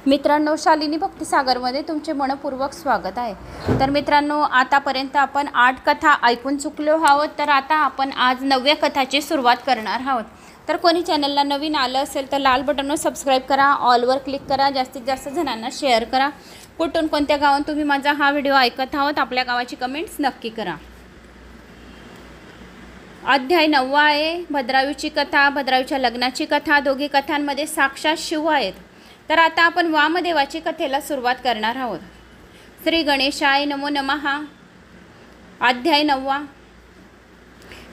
मित्रांनो, शालिनी भक्तिसागरमध्ये तुमचे मनपूर्वक स्वागत आहे। तर मित्रांनो, आतापर्यंत आपण 8 कथा ऐकून चुकलो आहोत। तर आता आपण आज 9व्या कथाची सुरुवात करणार आहोत। तर कोणी चॅनलला नवीन आलं असेल तर लाल बटनवर सबस्क्राईब करा, ऑलवर क्लिक करा, जास्तीत जास्त जणांना शेअर करा। कुठून कोणत्या गावात तुम्ही माझा हा व्हिडिओ ऐकत आहोत आपल्या गावाची कमेंट्स नक्की करा। अध्याय 9 आहे भद्रायूची कथा, भद्रायूच्या लग्नाची कथा। दोघी कथांमध्ये साक्षात शिव आहेत। तर आता आपण वामदेवाची कथेला सुरुवात करणार आहोत। श्री गणेशाय नमो नमः। अध्याय 9।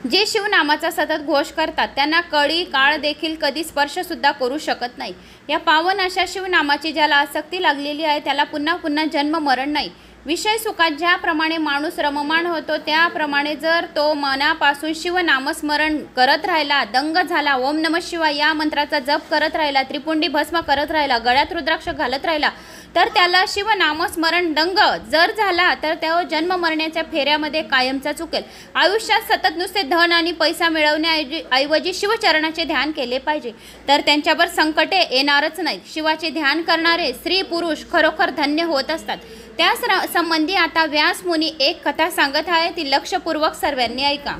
जे शिव नामाचा सतत घोष करतात त्यांना कळी काळ देखील कधी स्पर्श सुद्धा करू शकत नाही। या पावन अशा शिव नामाची ज्याला आसक्ती लागलेली आहे त्याला पुन्हा पुन्हा जन्म मरण नाही। विषय सुखात ज्याप्रमाणे माणूस रममाण होतो त्याप्रमाणे जर तो मनापासून शिव नामस्मरण करत राहिला, दंग झाला, ओम नमः शिवाय या मंत्राचा जप करत राहिला, त्रिपुंडी भस्म करत राहिला, गळ्यात रुद्राक्ष घालत राहिला, तर त्याला शिव नामस्मरण दंग जर झाला तर तो जन्म मरण्याच्या फेऱ्यामध्ये कायमचा चुकेल। आयुष्यात सतत नुसते धन आणि पैसा मिळवण्याऐवजी शिवचरणाचे ध्यान केले पाहिजे, तर त्यांच्यावर संकटे येणारच नाहीत। शिवाचे ध्यान करणारे स्त्री पुरुष खरोखर धन्य होत असतात। त्या संबंधी आता व्यास मुनी एक कथा सांगत आहे, ती लक्षपूर्वक सर्वांनी ऐका।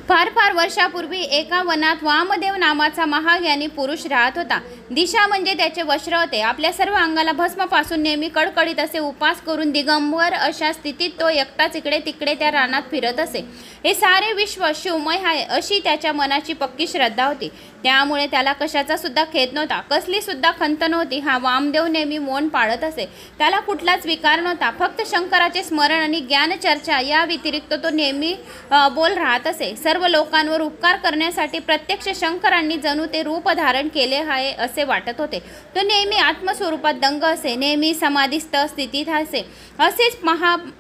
फार फार वर्षापूर्वी एका वनात वामदेव नामाचा महाज्ञानी पुरुष राहत होता। दिशा म्हणजे त्याचे वस्त्र होते। आपल्या सर्व अंगाला भस्मापासून नेहमी कडकडीत असे उपास करून दिगंबर अशा स्थितीत तो एकटाच इकडे तिकडे त्या रानात फिरत असे। हे सारे विश्व शिवमय आहे अशी त्याच्या मनाची पक्की श्रद्धा होती। त्यामुळे त्याला कशाचा सुद्धा खेद नव्हता, कसली सुद्धा खंत नव्हती। हा वामदेव नेहमी मौन पाळत असे, त्याला कुठलाच विकार नव्हता। फक्त शंकराचे स्मरण आणि ज्ञानचर्चा या व्यतिरिक्त तो नेहमी बोल राहत असे। सर्व लोकांवर उपकार करण्यासाठी प्रत्यक्ष शंकरांनी जणू ते रूप धारण केले आहे असे वाटत होते। तो नेहमी आत्मस्वरूपात दंग असे, नेहमी समाधीस्थ स्थितीत असे, असेच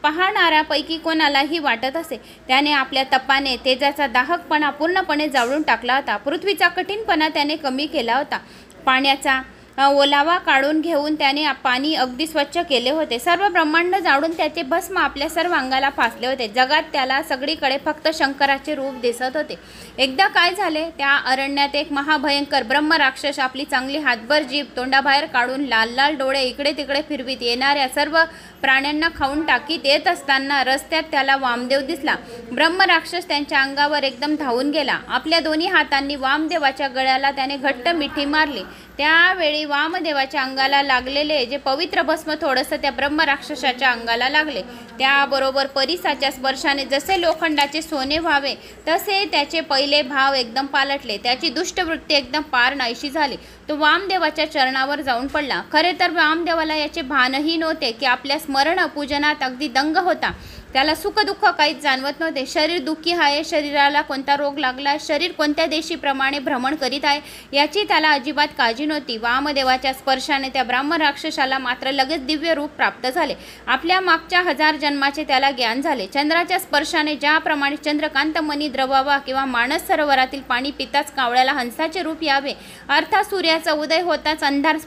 पाहणाऱ्यापैकी कोणालाही वाटत असे। त्याने आपल्या तपाने तेजाचा दाहकपणा पूर्णपणे जाळून टाकला होता। पृथ्वीचा कठीणपणा त्याने कमी केला होता। पाण्याचा ओलावा काढून घेऊन त्याने पाणी अगदी स्वच्छ केले होते। सर्व ब्रह्मांड जाळून त्याचे भस्म आपल्या सर्व अंगाला फासले होते। जगात त्याला सगळीकडे फक्त शंकराचे रूप दिसत होते। एकदा काय झाले, त्या अरण्यात एक महाभयंकर ब्रह्म राक्षस आपली चांगली हातभर जीभ तोंडाबाहेर काढून लाल लाल डोळे इकडे तिकडे फिरवीत येणाऱ्या सर्व प्राण्यांना खाऊन टाकीत येत असताना रस्त्यात त्याला वामदेव दिसला। ब्रह्म राक्षस त्यांच्या अंगावर एकदम धावून गेला। आपल्या दोन्ही हातांनी वामदेवाच्या गळ्याला त्याने घट्ट मिठी मारली। त्यावेळी वामदेवाच्या अंगाला लागलेले जे पवित्र भस्म थोडंसं त्या ब्रह्म राक्षसाच्या अंगाला लागले। त्याबरोबर परिसाच्या स्पर्शाने जसे लोखंडाचे सोने व्हावे तसे त्याचे पहिले भाव एकदम पालटले। त्याची दुष्ट वृत्ती एकदम पार नाहीशी झाली। तो वामदेवाच्या चरणावर जाऊन पडला। खरे तर वामदेवाला याचे भानही नव्हते की आपल्या स्मरण पूजनात अगदी दंग होता। त्याला सुख दुःख काहीच जाणवत नव्हते। शरीर दुःखी आहे, शरीराला कोणता रोग लागला, शरीर कोणत्या देशीप्रमाणे भ्रमण करीत आहे याची त्याला अजिबात काळजी नव्हती। वामदेवाच्या स्पर्शाने त्या ब्राह्मण राक्षसाला मात्र लगेच दिव्य रूप प्राप्त झाले। आपल्या मागच्या 1000 जन्माचे त्याला ज्ञान झाले। चंद्राच्या स्पर्शाने ज्याप्रमाणे चंद्रकांत मणी द्रवावा किंवा मानस सरोवरातील पाणी पिताच कावळ्याला हंसाचे रूप यावे, अर्थात सूर्याचा उदय होताच अंधार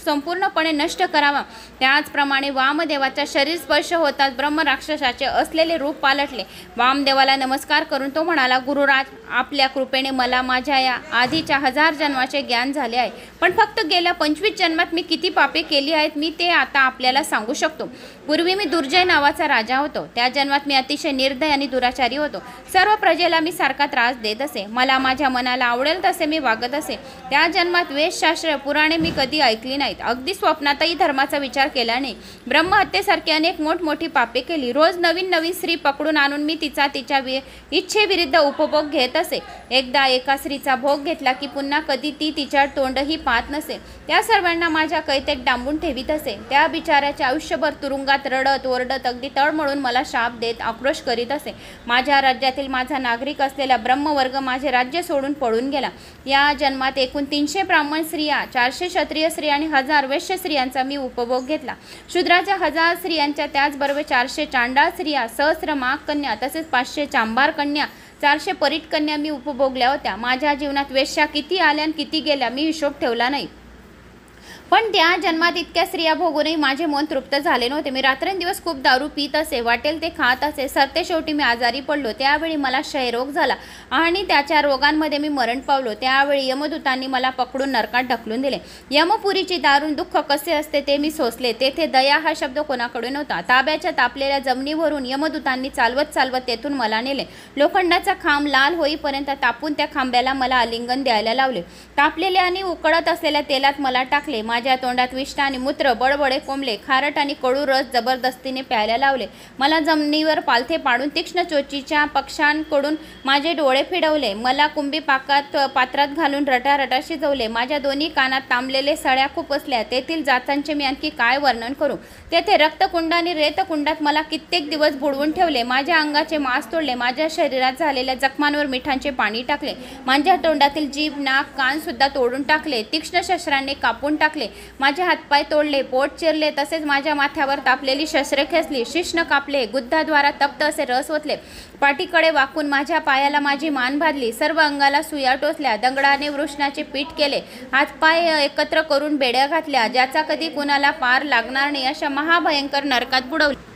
संपूर्णपणे नष्ट करावा, त्याचप्रमाणे वामदेवाचा शरीर स्पर्श होताच ब्रह्म राक्षसाचे असलेले रूप पालटले। वामदेवाला नमस्कार करून तो म्हणाला, गुरुराज, आपल्या कृपेने मला माझ्या या आधीच्या 1000 जन्माचे ज्ञान झाले आहे, पण फक्त गेल्या 25 जन्मात मी किती पापे केली आहेत मी ते आता आपल्याला सांगू शकतो। पूर्वी मी दुर्जय नावाचा राजा होतो। त्या जन्मात मी अतिशय निर्दय आणि दुराचारी होतो। सर्व प्रजेला मी सारखा त्रास देत असे। मला माझ्या मनाला आवडेल तसे मी वागत असे। त्या जन्मात वेदशास्त्र पुराणे मी कधी ऐकली नाहीत। अगदी स्वप्नातही धर्माचा विचार केला नाही। ब्रह्महत्येसारखी अनेक मोठमोठी पापे केली। रोज नवीन नवीन स्त्री पकडून आणून मी तिच्या इच्छेविरुद्ध उपभोग घेत असे। एकदा एका स्त्रीचा भोग घेतला की पुन्हा कधी ती तिच्या तोंडही पाहत नसे। त्या सर्वांना माझ्या कैदेत डांबून ठेवीत असे। त्या बिचाऱ्याच्या आयुष्यभर तुरुंगात रडत ओरडत अगदी तळमळून मला शाप देत आक्रोश करीत असे। माझ्या राज्यातील माझा नागरिक असलेला ब्रह्मवर्ग माझे राज्य सोडून पळून गेला। या जन्मात एकूण 300 ब्राह्मण स्त्रिया, 400 क्षत्रिय स्त्रिया आणि 1000 वैश्य स्त्रियांचा मी उपभोग घेतला। शूद्राच्या 1000 स्त्रियांच्या त्याचबरोबर 400 चांडाळ स्त्रिया, सहस्र माग कन्या तसेच 500 चांभार कन्या, 400 परीट कन्या मी उपभोगल्या होत्या। माझ्या जीवनात वेश्या किती आल्या आणि किती गेल्या मी हिशोब ठेवला नाही। पण त्या जन्मात इतक्या स्त्रिया भोगूनही माझे मन तृप्त झाले नव्हते. मी रात्रंदिवस खूप दारू पीत असे, वाटेल ते खात असे. सरते शेवटी मी आजारी पडलो. त्यावेळी मला क्षयरोग झाला आणि त्याच्या रोगांमध्ये मी मरण पावलो. त्यावेळी यमदूतांनी मला पकडून नरकात ढकलून दिले. यमपुरीची दारुण दुःख कसे असते ते मी सोसले. तेथे दया हा शब्द कोणाकडे नव्हता. ताब्याच्या तापलेल्या जमिनीवरून यमदूतांनी चालवत चालवत तेथून मला नेले. लोखंडाचा खांब लाल होईपर्यंत तापून त्या खांब्याला मला आलिंगन द्यायला लावले. तापलेल्या आणि उकळत असलेल्या तेलात मला टाकले. माझ्या तोंडात विष्ठा आणि मूत्र बडबडे कोंबले. खारट आणि कडू रस जबरदस्तीने प्यायला लावले. मला जमिनीवर पालथे पाडून तीक्ष्ण चोचीच्या पक्ष्यांकडून माझे डोळे फिरवले. मला कुंभी पात्रात घालून रटारटा शिजवले. माझ्या दोन्ही कानात तांबलेले सळ्या खूप असल्या. तेथील जाचांचे मी आणखी काय वर्णन करू. तेथे रक्तकुंड आणि रेतकुंडात मला कित्येक दिवस बुडवून ठेवले. माझ्या अंगाचे मांस तोडले. माझ्या शरीरात झालेल्या जखमांवर मिठांचे पाणी टाकले. माझ्या तोंडातील जीभ, नाक, कान सुद्धा तोडून टाकले. तीक्ष्ण शस्त्रांनी कापून टाकले. माझे हातपाय तोडले, पोट चिरले. तसेच माझ्या माथ्यावर तापलेली शस्त्रे खेचली, शिश्न कापले, गुद्धाद्वारा तप्त असे रस ओतले. पाठीकडे वाकून माझ्या पायाला माझी मान बांधली. सर्व अंगाला सुया टोचल्या. दगडाने वृषणाचे पीठ केले. हातपाय एकत्र करून बेड्या घातल्या, ज्याचा कधी कुणाला पार लागणार नाही अशा महाभयंकर नरकात बुडवले.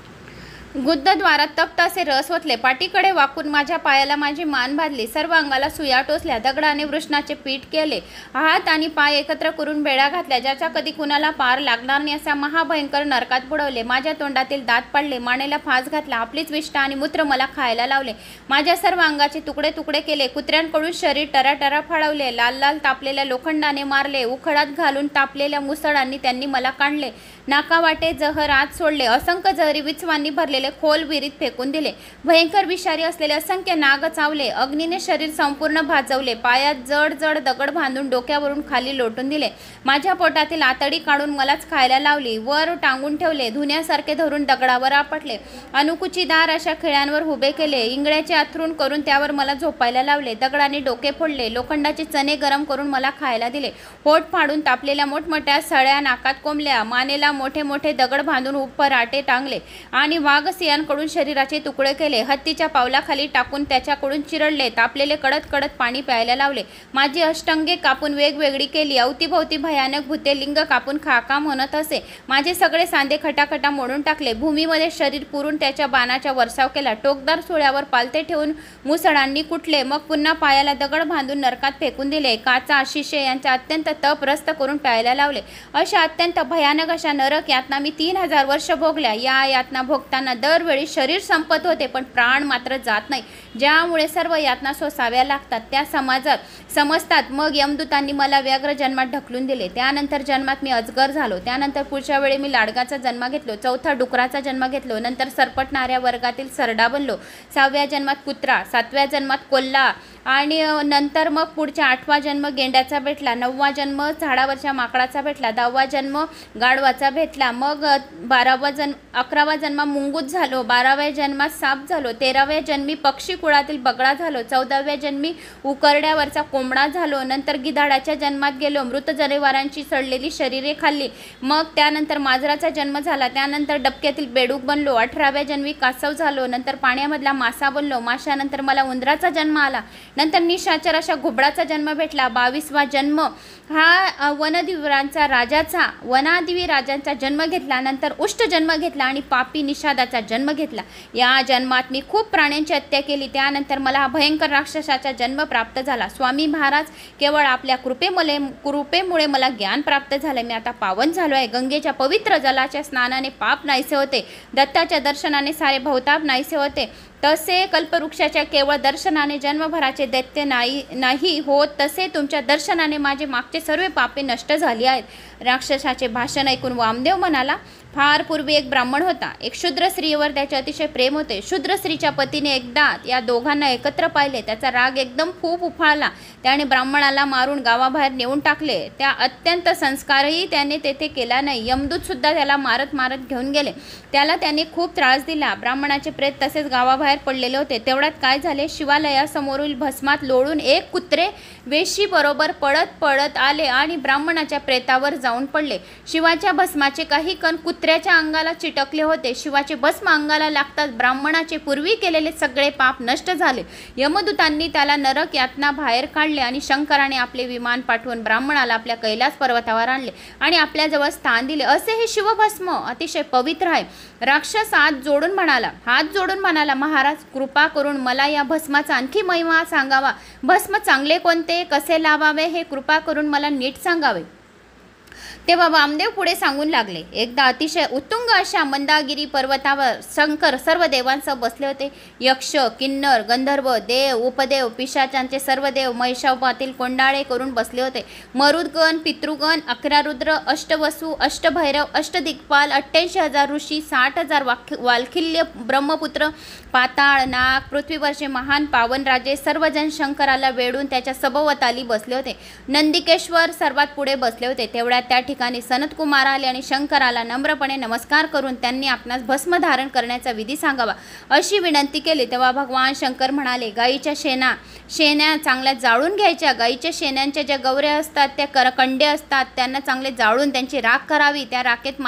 गुद्धद्वारात तप्त असे रस ओतले. पाठीकडे वाकून माझ्या पायाला माझी मान बांधली. सर्व अंगाला सुया टोचल्या. दगडाने वृषणाचे पीठ केले. हात आणि पाय एकत्र करून बेड्या घातल्या, ज्याच्या कधी कुणाला पार लागणार नाही अशा महाभयंकर नरकात बुडवले. माझ्या तोंडातील दात पाडले. मानेला फास घातला. आपलीच विष्ठा आणि मूत्र मला खायला लावले. माझ्या सर्व अंगाचे तुकडे तुकडे केले. कुत्र्यांकडून शरीर टराटरा फाडवले. लाल लाल तापलेल्या लोखंडाने मारले. उखळात घालून तापलेल्या मुसळांनी त्यांनी मला काढले. नाकावाटे जहर आत सोडले. असंख्य जहरी विचवांनी भरलेले खोल विहिरीत फेकून दिले. भयंकर विषारी असलेले असंख्य नाग चावले. अग्नीने शरीर संपूर्ण भाजवले. पायात जड जड दगड बांधून डोक्यावरून खाली लोटून दिले. माझ्या पोटातील आतडी काढून मलाच खायला लावली. वर टांगून ठेवले. धुण्यासारखे धरून दगडावर आपटले. अणुकुचीदार अशा खिळ्यांवर उभे केले. इंगळ्याचे अंथरूण करून त्यावर मला झोपायला लावले. दगडाने डोके फोडले. लोखंडाचे चणे गरम करून मला खायला दिले. पोट फाडून तापलेल्या मोठमोठ्या सळ्या नाकात कोंबल्या. मानेला मोठे मोठे दगड बांधून उपराटे टांगले आणि वाघ सियांकडून शरीराचे तुकडे केले. हत्तीच्या पावलाखाली टाकून त्याच्याकडून चिरडले. तापलेले कडत कडत पाणी प्यायला लावले. माझी अष्टांगे कापून वेगवेगळी केली. अवतीभोवती भयानक भूते लिंग कापून खाका म्हणत असे. माझे सगळे सांधे खटाखटा मोडून टाकले. भूमीमध्ये शरीर पुरून त्याच्या बाणाचा वर्षाव केला. टोकदार सुळ्यावर पालथे ठेवून मुसळांनी कुटले. मग पुन्हा पायाला दगड बांधून नरकात फेकून दिले. काचा, शिशे यांचा अत्यंत तप रस्त करून प्यायला लावले. अशा अत्यंत भयानक अशा नरक यातना मी 3000 वर्ष भोगल्या. या यातना भोगताना दरवेळी शरीर संपत होते, पण प्राण मात्र जात नाही, ज्यामुळे सर्व यातना सोसाव्या लागतात. त्या समजतात. मग यमदूतांनी मला व्याघ्र जन्मात ढकलून दिले. त्यानंतर जन्मात मी अजगर झालो. त्यानंतर पुढच्या वेळी मी लाडकाचा जन्म घेतलो. चौथा डुकराचा जन्म घेतलो. नंतर सरपटणाऱ्या वर्गातील सरडा बनलो. 6व्या जन्मात कुत्रा, 7व्या जन्मात कोल्हा आणि नंतर मग पुढच्या 8वा जन्म गेंड्याचा भेटला. 9वा जन्म झाडावरच्या माकडाचा भेटला. 10वा जन्म गाढवाचा भेटला. मग 11वा जन्म मुंगूत झालो. 12व्या जन्मात साप झालो. 13व्या जन्मी पक्षी कुळातील बगळा झालो. 14व्या जन्मी उकरड्यावरचा कोंबडा झालो. नंतर गिधाडाच्या जन्मात गेलो. मृत जनावरांची सडलेली शरीरे खाल्ली. मग त्यानंतर मांजराचा जन्म झाला. त्यानंतर डबक्यातील बेडूक बनलो. 18व्या जन्मी कासव झालो. नंतर पाण्यामधला मासा बनलो. माशानंतर मला उंदराचा जन्म आला. नंतर निशाचर अशा घुबडाचा जन्म भेटला. 22वा जन्म हा वनादिवी राजांचा जन्म घेतला. नंतर उष्ट जन्म घेतला आणि पापी निषादाचा जन्म घेतला. या जन्मात मी खूप प्राण्यांची हत्या केली. त्यानंतर मला भयंकर राक्षसाचा जन्म प्राप्त झाला. स्वामी महाराज, केवळ आपल्या कृपेमुळे मला ज्ञान प्राप्त झाले. मी आता पावन झालो आहे. गंगेच्या पवित्र जलाच्या स्नानाने पाप नाहीसे होते. दत्ताच्या दर्शनाने सारे भवताप नाहीसे होते. तसे कल्पवृक्षाच्या केवळ दर्शनाने जन्मभराचे दैत्य नाही होत, तसे तुमच्या दर्शनाने माझे मागचे सर्व पापे नष्ट झाली आहेत. राक्षसाचे भाषण ऐकून वामदेव म्हणाला, फार पूर्वी एक ब्राह्मण होता. एक शूद्र स्त्रीवर त्याचे अतिशय प्रेम होते. शूद्र स्त्रीच्या पतीने एकदा या दोघांना एकत्र पाहिले. त्याचा राग एकदम खूप उफाळला. त्याने ब्राह्मणाला मारून गावाबाहेर नेऊन टाकले. त्या अत्यंत संस्कारही त्याने तेथे केला नाही. यमदूत सुद्धा त्याला मारत मारत घेऊन गेले. त्याला त्याने खूप त्रास दिला. ब्राह्मणाचे प्रेत तसेच गावाबाहेर पडलेले होते. तेवढ्यात काय झाले, शिवालयासमोरील भस्मात लोळून एक कुत्रे वेशीबरोबर पळत पळत आले आणि ब्राह्मणाच्या प्रेतावर जाऊन पडले. शिवाच्या भस्माचे काही कण कुत्र्याच्या अंगाला चिटकले होते. शिवाचे भस्म अंगाला लागताच ब्राह्मणाचे पूर्वी केलेले सगळे पाप नष्ट झाले. यमदूतांनी त्याला नरक यातना बाहेर काढले आणि शंकराने आपले विमान पाठवून ब्राह्मणाला आपल्या कैलास पर्वतावर आणले आणि आपल्याजवळ स्थान दिले. असे हे शिवभस्म अतिशय पवित्र आहे. राक्षस हात जोडून म्हणाला, महाराज कृपा करून मला या भस्माचा आणखी महिमा सांगावा. भस्म चांगले कोणते, कसे लावावे हे कृपा करून मला नीट सांगावे. तेव्हा वामदेव पुढे सांगून लागले. एकदा अतिशय उत्तुंग अशा मंदागिरी पर्वतावर शंकर सर्व देवांसह बसले होते. यक्ष, किन्नर, गंधर्व, देव, उपदेव, पिशाचांचे सर्व देव महिषापातील कोंडाळे करून बसले होते. मरुदगण, पितृगण, 11 रुद्र, अष्टवसू, अष्टभैरव, अष्टदिक्पाल, 88,000 ऋषी, 60,000 वाल्खिल्य ब्रह्मपुत्र, पाताळ, नाग, पृथ्वीवरचे महान पावन राजे सर्वजण शंकराला वेढून त्याच्या सभोवताली बसले होते. नंदिकेश्वर सर्वात पुढे बसले होते. तेवढ्यात त्या ठिकाणी सनतकुमार आले आणि शंकराला नम्रपणे नमस्कार करून त्यांनी आपणास भस्म धारण करण्याचा विधी सांगावा अशी विनंती केली. तेव्हा भगवान शंकर म्हणाले, गायीच्या शेण्या चांगल्या जाळून घ्यायच्या. गायीच्या शेण्यांच्या ज्या गवऱ्या असतात त्या कंडे असतात त्यांना चांगले जाळून त्यांची राख करावी. त्या राखेत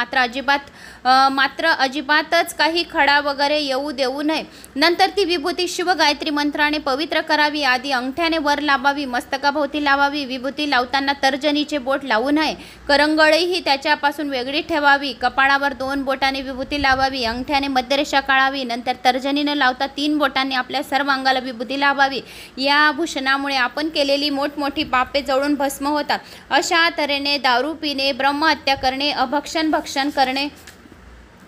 मात्र अजिबातच काही खडा वगैरे येऊ देऊ नये. नंतर ती विभूती शिव गायत्री मंत्राने पवित्र करावी. आधी अंगठ्याने वर लावावी, मस्तकाभोवती लावावी. विभूती लावताना तर्जनीचे बोट लावू नये. करंगळीही त्याच्यापासून वेगळी ठेवावी. कपाळावर 2 बोटाने विभूती लावावी. अंगठ्याने मध्यरेषा काढावी. नंतर तर्जनीने लावता 3 बोटांनी आपल्या सर्व अंगाला विभूती लावावी. या भूषणामुळे आपण केलेली मोठमोठी पापे जळून भस्म होतात. अशा तऱ्हेने दारू पिणे, ब्रह्महत्या करणे, भक्षण करणे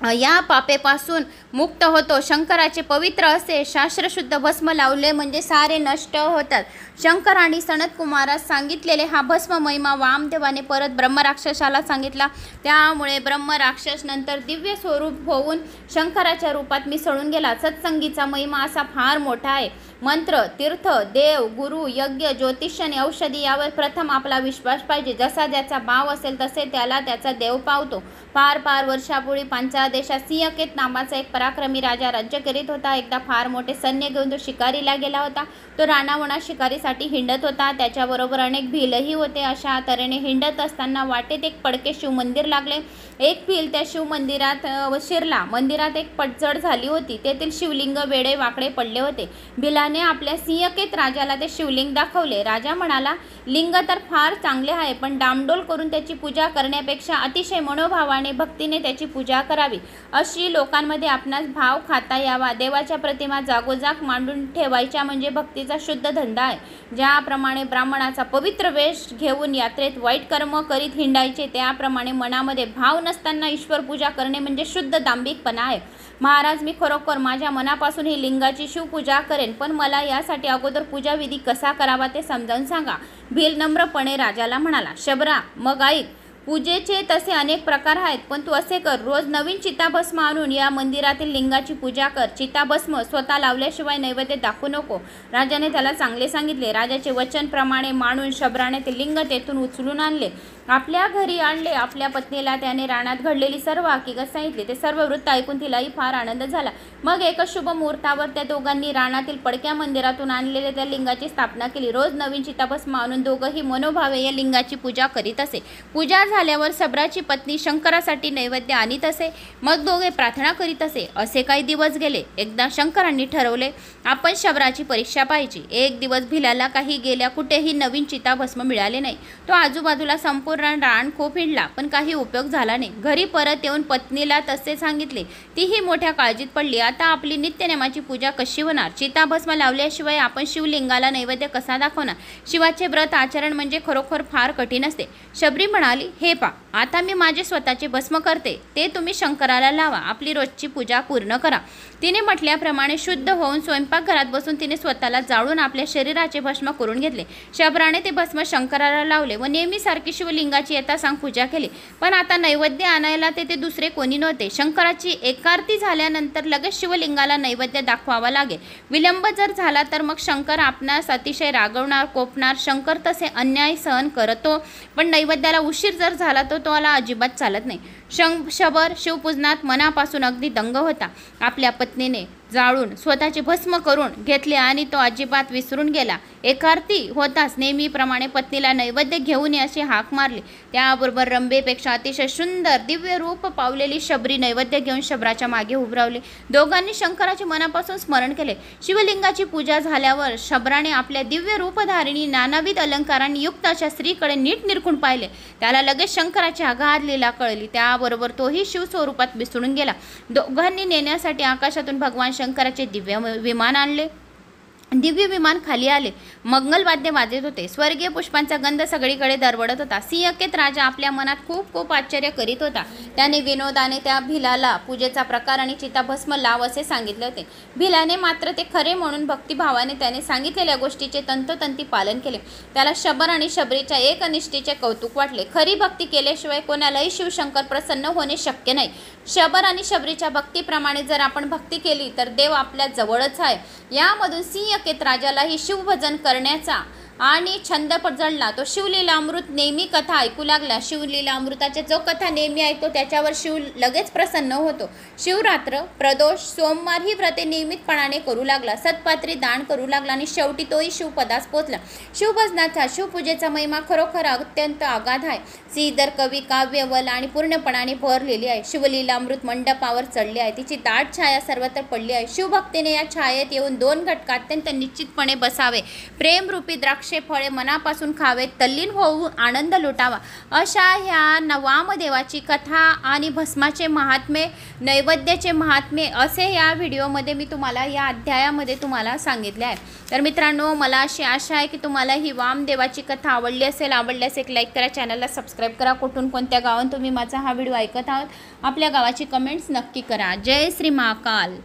या पापेपासून मुक्त होतो. शंकराचे पवित्र असे शास्त्रशुद्ध भस्म लावले म्हणजे सारे नष्ट होतात. शंकर आणि सनतकुमारास सांगितलेले हा भस्म महिमा वामदेवाने परत ब्रह्मराक्षसाला सांगितला. त्यामुळे ब्रह्मराक्षस नंतर दिव्य स्वरूप होऊन शंकराच्या रूपात मिसळून गेला. सत्संगीचा महिमा असा फार मोठा आहे. मंत्र, तीर्थ, देव, गुरु, यज्ञ, ज्योतिष्य आणि औषधी यावर प्रथम आपला विश्वास पाहिजे. जसा ज्याचा भाव असेल तसे त्याला त्याचा देव पावतो. फार वर्षापूर्वी पांचाळ देशात सिंहकेत नावाचा एक पराक्रमी राजा राज्य करीत होता. एकदा फार मोठे सैन्य घेऊन तो शिकारीला गेला होता. तो रानावनात शिकारीसाठी हिंडत होता. त्याच्याबरोबर अनेक भिलही होते. अशा तऱ्हेने हिंडत असताना वाटेत एक पडके शिवमंदिर लागले. एक भिल त्या शिवमंदिरात शिरला. मंदिरात एक पडझड झाली होती. तेथील शिवलिंग वेडे वाकडे पडले होते. भिलाने आपल्या सिंहकेत राजाला ते शिवलिंग दाखवले. राजा म्हणाला, लिंग तर फार चांगले आहे, पण डामडोल करून त्याची पूजा करण्यापेक्षा अतिशय मनोभावाने भक्तीने त्याची पूजा करावी. अशी लोकांमध्ये आपणास भाव खाता यावा. देवाच्या प्रतिमा जागोजाग मांडून ठेवायच्या म्हणजे भक्तीचा शुद्ध धंदा आहे. ज्याप्रमाणे ब्राह्मणाचा पवित्र वेश घेऊन यात्रेत वाईट कर्म करीत हिंडायचे, त्याप्रमाणे मनामध्ये भाव नसताना ईश्वर पूजा करणे म्हणजे शुद्ध दांभिकपणा आहे. महाराज, मी खरोखर माझ्या मनापासून ही लिंगाची शिवपूजा करेन, पण मला यासाठी अगोदर पूजाविधी कसा करावा ते समजावून सांगा. भील नम्रपणे राजाला म्हणाला, शबरा, मग ऐक. पूजेचे तसे अनेक प्रकार आहेत, पण तू असे कर, रोज नवीन चिताभस्म आणून या मंदिरातील लिंगाची पूजा कर. चिताभस्म स्वतः लावल्याशिवाय नैवेद्य दाखवू नको. राजाने त्याला चांगले सांगितले. राजाचे वचनप्रमाणे मानून शबराने ते लिंग तेथून उचलून आणले. आपल्या घरी आणले. आपल्या पत्नीला त्याने रानात घडलेली सर्व हकीकत सांगितली. ते सर्व वृत्त ऐकून तिलाही फार आनंद झाला. मग एका शुभ मुहूर्तावर त्या दोघांनी रानातील पडक्या मंदिरातून आणलेल्या त्या लिंगाची स्थापना केली. रोज नवीन चिताभस्म आणून दोघंही मनोभावे या लिंगाची पूजा करीत असे. पूजा झाल्यावर शबराची पत्नी शंकरासाठी नैवेद्य आणीत असे. मग दोघे प्रार्थना करीत असे. असे काही दिवस गेले. एकदा शंकरांनी ठरवले, आपण शबराची परीक्षा पाहिजे. एक दिवस भिलाला काही गेल्या कुठेही नवीन चिताभस्म मिळाले नाही. तो आजूबाजूला संपूर्ण रान खूप हिंडला, पण काही उपयोग झाला नाही. घरी परत येऊन पत्नीला तसे सांगितले. तीही मोठ्या काळजीत पडली. आता आपली नित्यनेमाची पूजा कशी होणार? चिताभस्म लावल्याशिवाय आपण शिवलिंगाला नैवेद्य कसा दाखवणार? शिवाचे व्रत आचरण म्हणजे खरोखर फार कठीण असते. शबरी म्हणाली, हे पा, आता मी माझे स्वतःचे भस्म करते, ते तुम्ही शंकराला लावा. आपली रोजची पूजा पूर्ण करा. तिने म्हटल्याप्रमाणे शुद्ध होऊन स्वयंपाकघरात बसून तिने स्वतःला जाळून आपल्या शरीराचे भस्म करून घेतले. शबराने ते भस्म शंकराला लावले व नेहमीसारखी शिवलिंगाची यथासांग पूजा केली. पण आता नैवेद्य आणायला ते दुसरे कोणी नव्हते. शंकराची एकारती झाल्यानंतर लगेच शिवलिंगाला नैवेद्य दाखवावा लागेल. विलंब जर झाला तर मग शंकर आपणास अतिशय रागवणार, कोपणार. शंकर तसे अन्याय सहन करतो, पण नैवेद्याला उशीर जर झाला तो त्याला अजिबात चालत नाही. शबर शिवपूजनात मनापासून अगदी दंग होता. आपल्या पत्नीने जाळून स्वतःचे भस्म करून घेतले आणि तो अजिबात विसरून गेला. एकार्ती होताच नेहमीप्रमाणे पत्नीला नैवेद्य घेऊन ये अशी हाक मारली. त्याबरोबर रंभेपेक्षा अतिशय सुंदर दिव्य रूप पावलेली शबरी नैवेद्य घेऊन शबराच्या मागे उभी राहिली. दोघांनी शंकराचे मनापासून स्मरण केले. शिवलिंगाची पूजा झाल्यावर शबराने आपल्या दिव्य रूपधारिणी नानाविध अलंकारांनी युक्त अशा स्त्रीकडे नीट निरखून पाहिले. त्याला लगेच शंकराची अगाध लीला कळली. त्याबरोबर तोही शिवस्वरूपात विसरून गेला. दोघांनी नेण्यासाठी आकाशातून भगवान शंकराचे दिव्य विमान आणले. दिव्य विमान खाली आले. मंगलवाद्य वाजत होते. स्वर्गीय पुष्पांचा गंध सगळीकडे दरवळत होता. सिंहकेत राजा आपल्या मनात खूप खूप आश्चर्य करीत होता. त्याने विनोदाने त्या भिलाला पूजेचा प्रकार आणि चिताभस्म लाव असे सांगितले होते. भिलाने मात्र ते खरे म्हणून भक्तिभावाने त्याने सांगितलेल्या गोष्टीचे तंतोतंती पालन केले. त्याला शबर आणि शबरीच्या एकनिष्ठेचे कौतुक वाटले. खरी भक्ती केल्याशिवाय कोणालाही शिवशंकर प्रसन्न होणे शक्य नाही. शबर आणि शबरीच्या भक्तीप्रमाणे जर आपण भक्ती केली तर देव आपल्या जवळच आहे. यामधून सिंहकेत राजालाही शिवभजन करण्याचा आणि छंद जडला. तो शिवलीलामृत नेहमी कथा ऐकू लागला. शिवलीलामृताच्या जो कथा नेहमी ऐकतो त्याच्यावर शिव लगेच प्रसन्न होतो. शिवरात्र, प्रदोष, सोमवार ही व्रते नियमितपणाने करू लागला. सत्पात्री दान करू लागला आणि शेवटी तोही शिवपदास पोचला. शिवभजनाचा, शिवपूजेचा महिमा खरोखर अत्यंत अगाध आहे. श्रीधर कवी काव्यवल आणि पूर्णपणाने भरलेली आहे. शिवलीलामृत मंडपावर चढले आहे. तिची दाट छाया सर्वत्र पडली आहे. शिवभक्तीने या छायेत येऊन दोन घटका अत्यंत निश्चितपणे बसावे. प्रेमरूपी द्राक्षे फळे मनापासून खावेत. तल्लीन होऊन आनंद लुटावा. अशा ह्या वामदेवाची कथा आणि भस्माचे महात्म्य, नैवेद्याचे महात्म्य असे या व्हिडिओमध्ये मी तुम्हाला या अध्यायामध्ये तुम्हाला सांगितले आहे. तर मित्रांनो, मला अशी आशा आहे की तुम्हाला ही वामदेवाची कथा आवडली असेल. आवडल्यास एक लाईक करा, चॅनलला सबस्क्राईब करा. कुठून कोणत्या गावात तुम्ही माझा हा व्हिडिओ ऐकत आहात आपल्या गावाची कमेंट्स नक्की करा. जय श्री महाकाल.